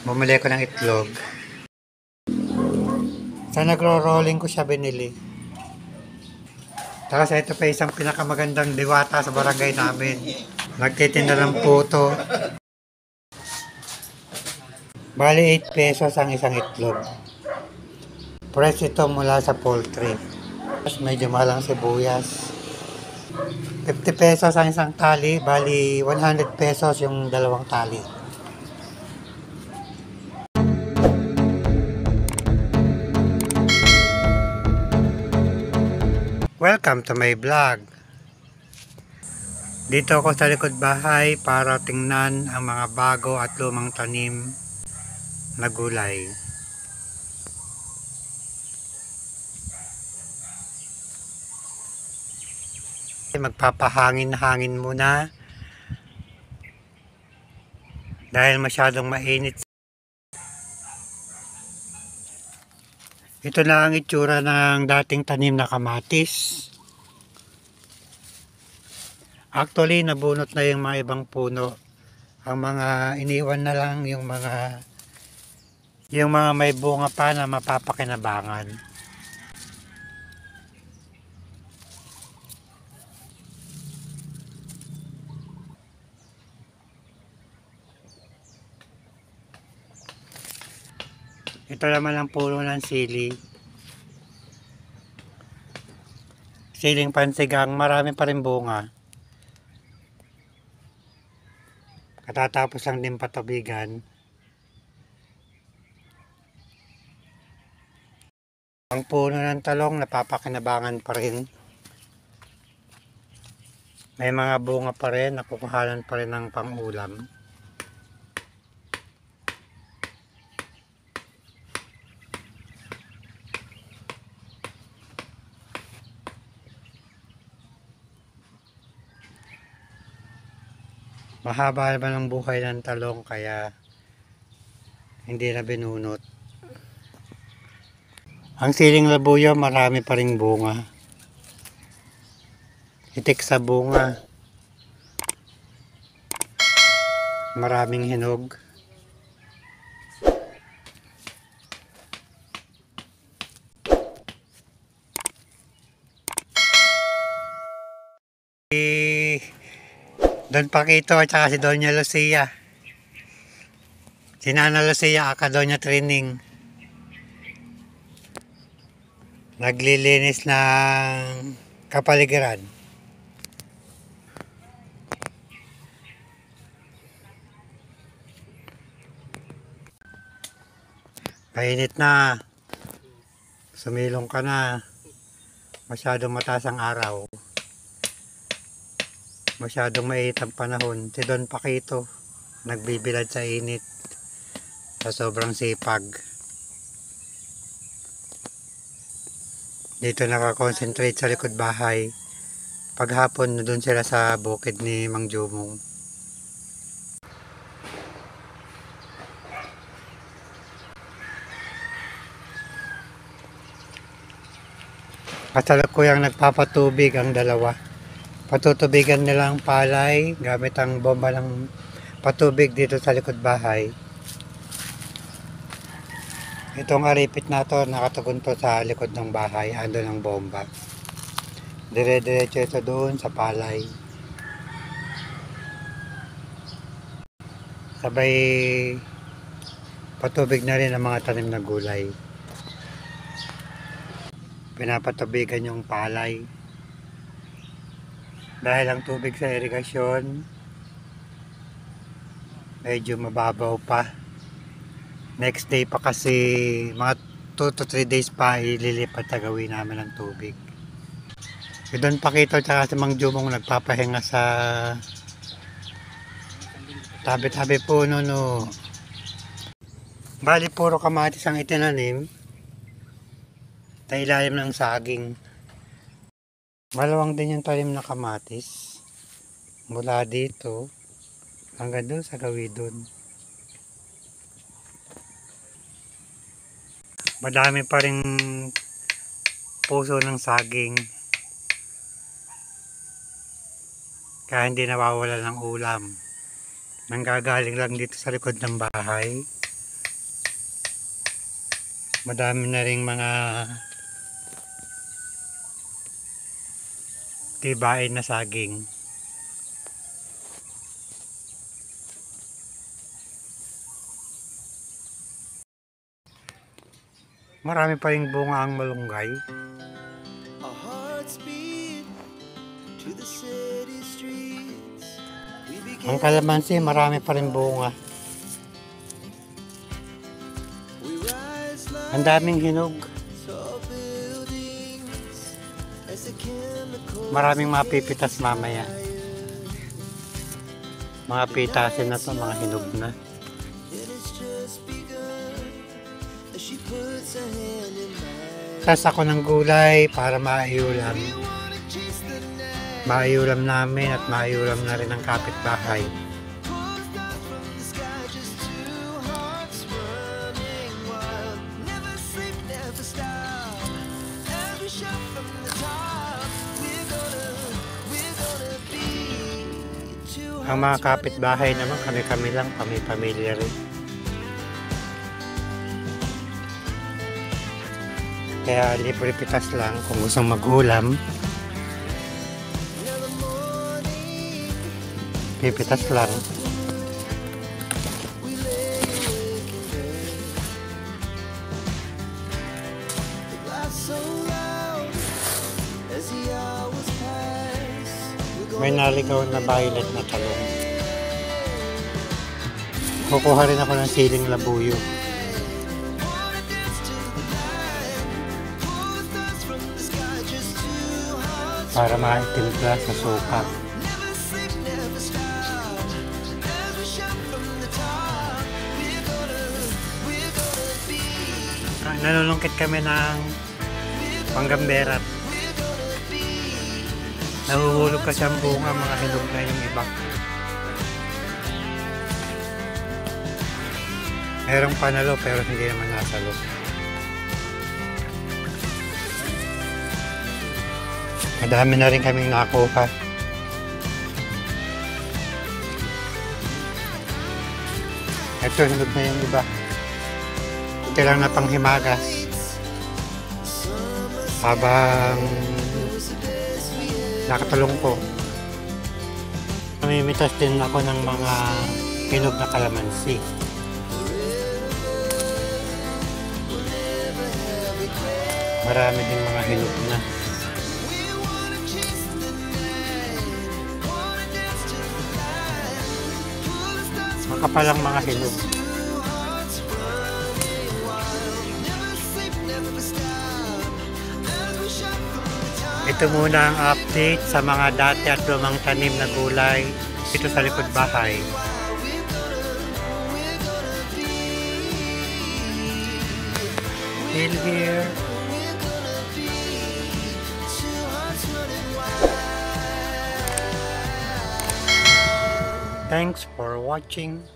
Bumili ko ng itlog. Sa nagro-rolling ko siya binili. Tapos ito pa isang pinakamagandang diwata sa barangay namin. Nagtitinda ng puto. Bali 8 pesos ang isang itlog. Price ito mula sa poultry. Tapos medyo mahal ang sibuyas. 50 pesos ang isang tali. Bali 100 pesos yung dalawang tali. Welcome to my vlog. Dito ako sa likod bahay para tingnan ang mga bago at lumang tanim na gulay. Magpapahangin-hangin muna dahil masyadong mainit. Ito na ang itsura ng dating tanim na kamatis. Actually, nabunot na yung mga ibang puno. Ang mga iniwan na lang yung mga may bunga pa na mapapakinabangan. Ito naman ang puno ng sili. Siling pansigang, marami pa rin bunga. Katatapos lang din patubigan. Ang puno ng talong napapakinabangan pa rin. May mga bunga pa rin, nakukuhanan pa rin ng pang-ulam. Mahaba naman ang buhay ng talong kaya hindi na binunot. Ang siling labuyo marami pa ring bunga. Itik sa bunga. Maraming hinog. Don Paquito at saka si Doña Lucia. Si Nana Lucia aka Doña Training. Naglilinis ng kapaligiran. Mainit na. Sumilong ka na. Masyadong mataas ang araw. Masyadong mainit ang panahon. Si Don Paquito nagbibilad sa init sa sobrang sipag. Dito nakakonsentrate sa likod bahay. Paghapon doon sila sa bukid ni Mang Jumong. Kasalukuyang nagpapatubig ang dalawa. Patutubigan nila ang palay gamit ang bomba ng patubig dito sa likod bahay. Itong aripit na to nakatugon to sa likod ng bahay, ando ng bomba. Dire-diretso ito doon sa palay. Sabay patubig na rin ang mga tanim na gulay. Pinapatubigan yung palay. Dahil ang tubig sa irigasyon medyo mababaw pa. Next day pa kasi mga 2 to 3 days pa ililipat na gawin namin ng tubig. Si Don Paquito at si Mang Jumong nagpapahinga sa tabi-tabi puno no. Bali puro kamatis ang itinanim sa ilalim ng saging. Malawang din yung talim na kamatis. Mula dito hanggang doon sa gawin doon. Madami pa ring puso ng saging. Kaya hindi nawawala ng ulam. Nanggagaling lang dito sa likod ng bahay. Madami na ring mga tibain na saging. Marami pa ring bunga ang malunggay. Ang kalamansi, marami pa rin bunga. Ang daming hinog. Maraming mapipitas mamaya. Mga pitasin na to, mga hinog na. Sas ako ng gulay para maiulam. Maiulam namin at maiulam na rin ang kapitbahay. Ang mga kapitbahay naman, kami-kami lang, kami-pamilya rin. Kaya libre pitas lang kung gustong mag-ulam. Pipitas lang. May naligaw na violet na talong. Kukuha rin ako ng siling labuyo. Para maitimpla sa suka. Nanulungkit kami ng panggamberat. Nahuhulog kasi ang bunga, mga hinog na yung iba. Merong panalo pero hindi naman nasalo. Madami na rin kaming nakuha. Ito, hinog na yung iba. Ito lang na panghimagas. Habang nakatulong ko, namimitas din ako ng mga hinog na kalamansi. Marami din mga hinog na. Makapalang mga hinog. Ito muna ang update sa mga dati at lumang tanim na gulay dito sa likod bahay. Still here. Thanks for watching.